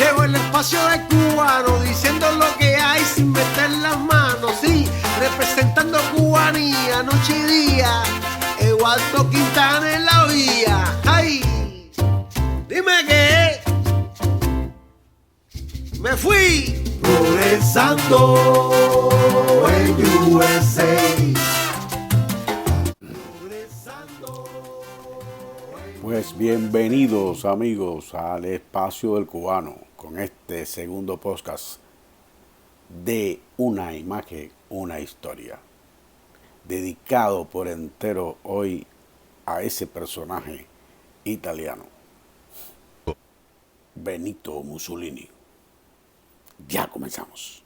Llegó el espacio de cubano, diciendo lo que hay sin meter las manos, sí, representando cubanía noche y día, Eduardo Quintana en la vía. ¡Ay! Dime qué. Me fui progresando en USA. Pues bienvenidos amigos al Espacio del Cubano con este segundo podcast de Una Imagen, una Historia, dedicado por entero hoy a ese personaje italiano, Benito Mussolini. Ya comenzamos.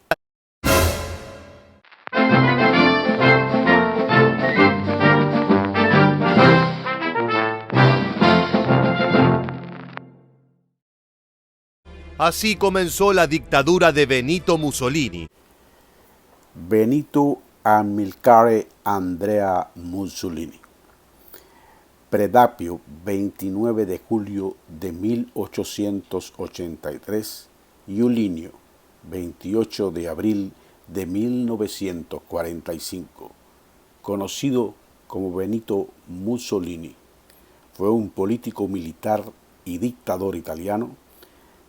Así comenzó la dictadura de Benito Mussolini. Benito Amilcare Andrea Mussolini. Predapio, 29 de julio de 1883. Iulinio, 28 de abril de 1945. Conocido como Benito Mussolini, fue un político militar y dictador italiano,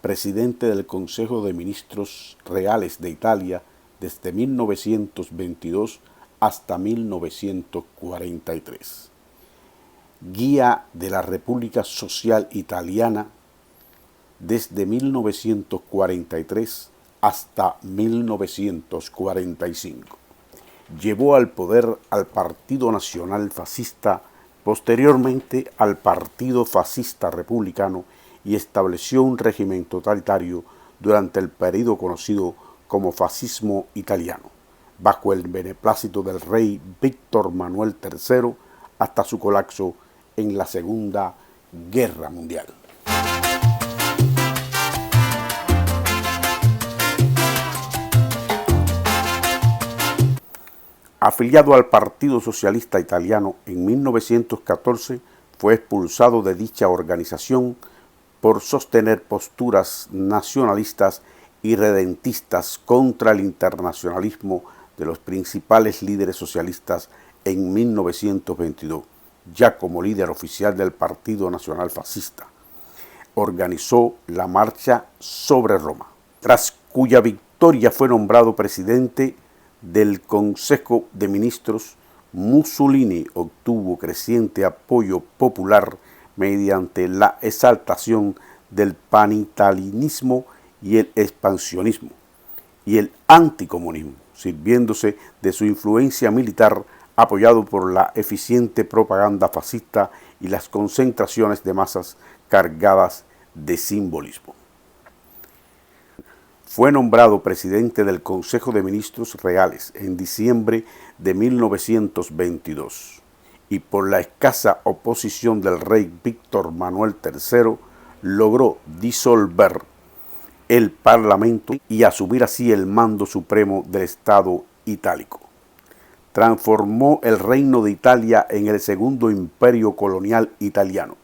presidente del Consejo de Ministros Reales de Italia desde 1922 hasta 1943. Guía de la República Social Italiana desde 1943 hasta 1945. Llevó al poder al Partido Nacional Fascista, posteriormente al Partido Fascista Republicano, y estableció un régimen totalitario durante el período conocido como fascismo italiano, bajo el beneplácito del rey Víctor Manuel III hasta su colapso en la Segunda Guerra Mundial. Afiliado al Partido Socialista Italiano en 1914, fue expulsado de dicha organización por sostener posturas nacionalistas y redentistas contra el internacionalismo de los principales líderes socialistas en 1922, ya como líder oficial del Partido Nacional Fascista. Organizó la Marcha sobre Roma, tras cuya victoria fue nombrado presidente del Consejo de Ministros. Mussolini obtuvo creciente apoyo popular mediante la exaltación del panitalianismo y el expansionismo y el anticomunismo, sirviéndose de su influencia militar, apoyado por la eficiente propaganda fascista y las concentraciones de masas cargadas de simbolismo. Fue nombrado presidente del Consejo de Ministros Reales en diciembre de 1922 y por la escasa oposición del rey Víctor Manuel III logró disolver el Parlamento y asumir así el mando supremo del Estado itálico. Transformó el Reino de Italia en el segundo imperio colonial italiano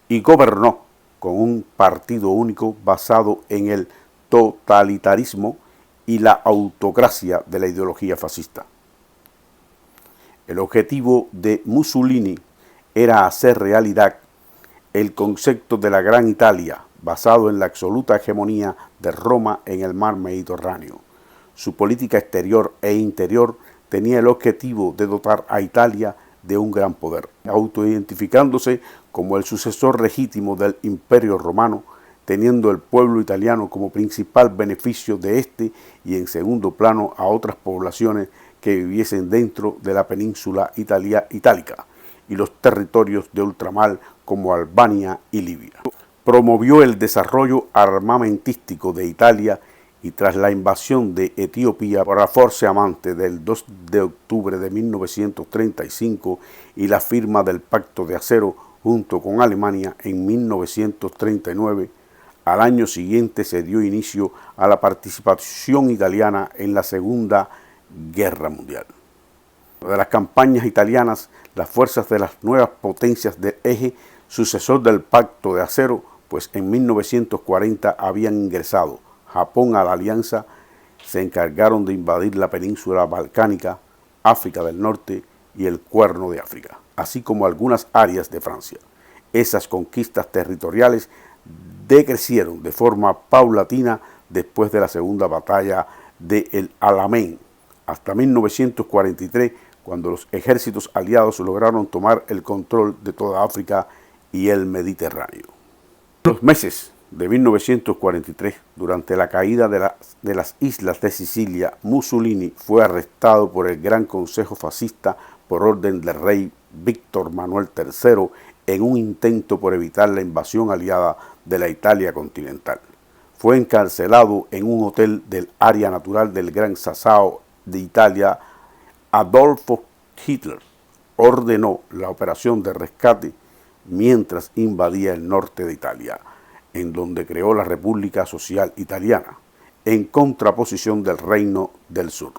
y gobernó con un partido único basado en el totalitarismo y la autocracia de la ideología fascista. El objetivo de Mussolini era hacer realidad el concepto de la Gran Italia, basado en la absoluta hegemonía de Roma en el mar Mediterráneo. Su política exterior e interior tenía el objetivo de dotar a Italia de un gran poder, autoidentificándose como el sucesor legítimo del Imperio Romano, teniendo el pueblo italiano como principal beneficio de este y en segundo plano a otras poblaciones que viviesen dentro de la península itálica y los territorios de ultramar como Albania y Libia. Promovió el desarrollo armamentístico de Italia y tras la invasión de Etiopía por la Force Amante del 2 de octubre de 1935 y la firma del Pacto de Acero junto con Alemania en 1939, al año siguiente se dio inicio a la participación italiana en la Segunda Guerra Mundial. De las campañas italianas, las fuerzas de las nuevas potencias del eje sucesor del Pacto de Acero pues en 1940 habían ingresado Japón a la alianza, se encargaron de invadir la península balcánica, África del Norte y el Cuerno de África, así como algunas áreas de Francia. Esas conquistas territoriales decrecieron de forma paulatina después de la Segunda Batalla de El Alamein, hasta 1943, cuando los ejércitos aliados lograron tomar el control de toda África y el Mediterráneo. En los meses de 1943, durante la caída de las islas de Sicilia, Mussolini fue arrestado por el Gran Consejo Fascista por orden del rey Víctor Manuel III en un intento por evitar la invasión aliada de la Italia continental. Fue encarcelado en un hotel del área natural del Gran Sassao de Italia. Adolfo Hitler ordenó la operación de rescate mientras invadía el norte de Italia, en donde creó la República Social Italiana, en contraposición del Reino del Sur,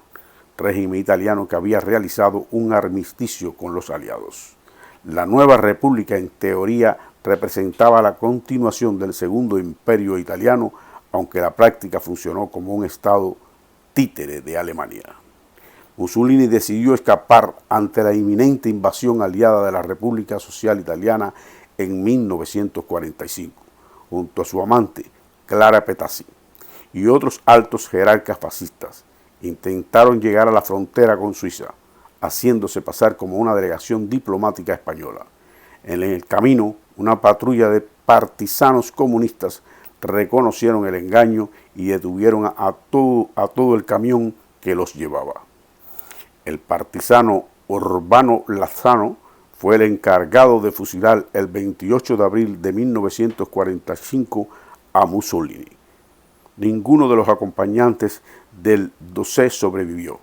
régimen italiano que había realizado un armisticio con los aliados. La nueva república, en teoría, representaba la continuación del Segundo Imperio Italiano, aunque la práctica funcionó como un estado títere de Alemania. Mussolini decidió escapar ante la inminente invasión aliada de la República Social Italiana en 1945, junto a su amante, Clara Petacci, y otros altos jerarcas fascistas. Intentaron llegar a la frontera con Suiza, haciéndose pasar como una delegación diplomática española. En el camino, una patrulla de partisanos comunistas reconocieron el engaño y detuvieron a todo el camión que los llevaba. El partisano Urbano Lazzano fue el encargado de fusilar el 28 de abril de 1945 a Mussolini. Ninguno de los acompañantes del Doce sobrevivió.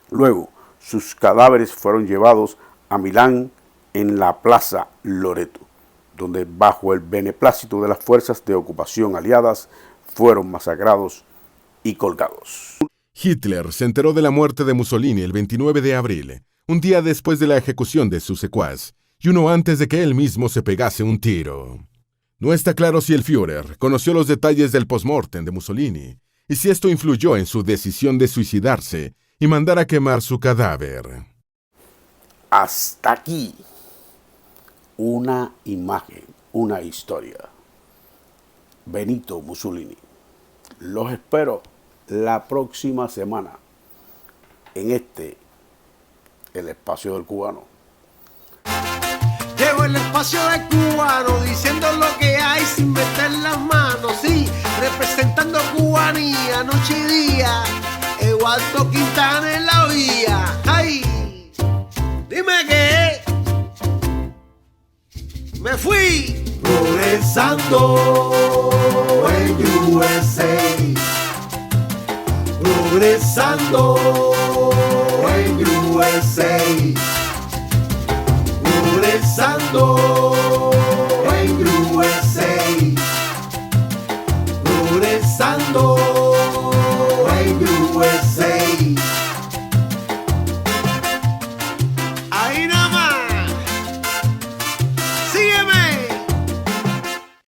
Luego, sus cadáveres fueron llevados a Milán en la Plaza Loreto, donde bajo el beneplácito de las fuerzas de ocupación aliadas fueron masacrados y colgados. Hitler se enteró de la muerte de Mussolini el 29 de abril, un día después de la ejecución de su secuaz, y uno antes de que él mismo se pegase un tiro. No está claro si el Führer conoció los detalles del postmortem de Mussolini, y si esto influyó en su decisión de suicidarse y mandar a quemar su cadáver. Hasta aquí una imagen, una historia. Benito Mussolini. Los espero la próxima semana en el espacio del cubano. Llevo el espacio del cubano diciendo lo que hay sin meter las manos, sí, representando cubanía noche y día, Eduardo Quintana en la vía. ¡Ay! Dime qué. Me fui progresando en USA, progresando en USA.